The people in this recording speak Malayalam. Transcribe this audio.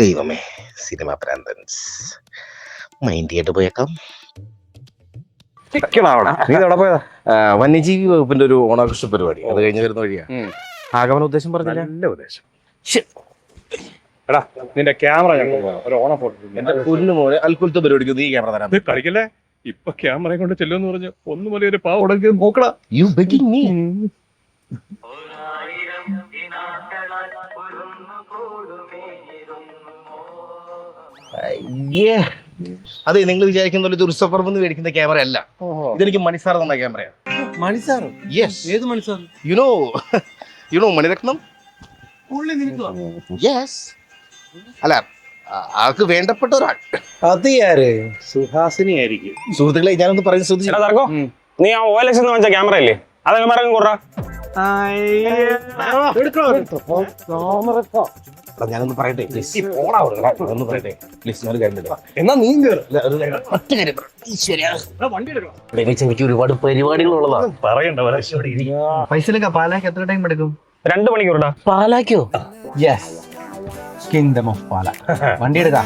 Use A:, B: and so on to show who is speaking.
A: ദൈവമേ, സിനിമ പ്രാന്തൻസ് മൈൻഡ് ചെയ്തിട്ട് പോയേക്കാം.
B: നീ എവിടെ പോയതാ?
A: വന്യജീവി വകുപ്പിന്റെ ഒരു ഓണാഘോഷ പരിപാടി, അത് കഴിഞ്ഞ് വരുന്ന വഴിയാ. ആഗമന ഉദ്ദേശം പറഞ്ഞില്ല.
B: നല്ല ഉദ്ദേശം. എടാ നിന്റെ ക്യാമറ ഒരു ഓണ ഫോട്ടോ
A: എന്റെ പൊന്നു മോനെ, അൽക്കുലത്തെ പരിപാടിക്ക് നീ ക്യാമറ തരാം.
B: കളിക്കല്ലേ? ഇപ്പൊ ക്യാമറ കൊണ്ട് ചെല്ലുമെന്ന് പറഞ്ഞു ഒന്നു പോലെ ഒരു പാവ ഉടക്കി നോക്കടാ.
A: You begging me. അതെ, നിങ്ങൾ വിചാരിക്കുന്ന പോലെ ഇത് ഉത്സവപ്പറമ്പെന്ന് മേടിക്കുന്ന ക്യാമറ അല്ല. ഇതെനിക്ക് മണിസാർ തന്ന ക്യാമറയാണ്.
C: മണിസാർ?
A: യെസ്.
C: ഏത് Mani sir?
A: You know Mani Ratnam? Yes. അല്ല, ആൾക്ക് വേണ്ടപ്പെട്ട ഒരാൾ.
C: അത് ആര്? സുഹാസിനി ആയിരിക്കും.
A: സുഹൃത്തുക്കളെ, ഞാനൊന്ന് പറയുന്നത് ശ്രദ്ധിച്ചു.
D: നീ ആ OLX എന്ന് വെച്ച ക്യാമറ ഇല്ലേ, അതങ്ങ് മറങ്ങ് കൊറ.
A: ഞാനൊന്ന് പറയട്ടെ പ്ലീസ്. ഒന്ന് പറയട്ടെ പ്ലീസ്. ഞാനൊരു കാര്യം പറയാം.
C: എന്നാ നീ
A: ഒറ്റ കാര്യം പറയാം. എനിക്ക് ഒരുപാട് പരിപാടികളുള്ളതാണ്. പറയണ്ട.
C: പൈസയിലൊക്കെ പാലാക്ക് എത്ര ടൈം എടുക്കും?
D: 2 മണിക്കൂർടാ.
A: പാലാക്കോ?
C: യെസ്, കിങ്ഡം ഓഫ് പാല. വണ്ടി എടുക്കാം.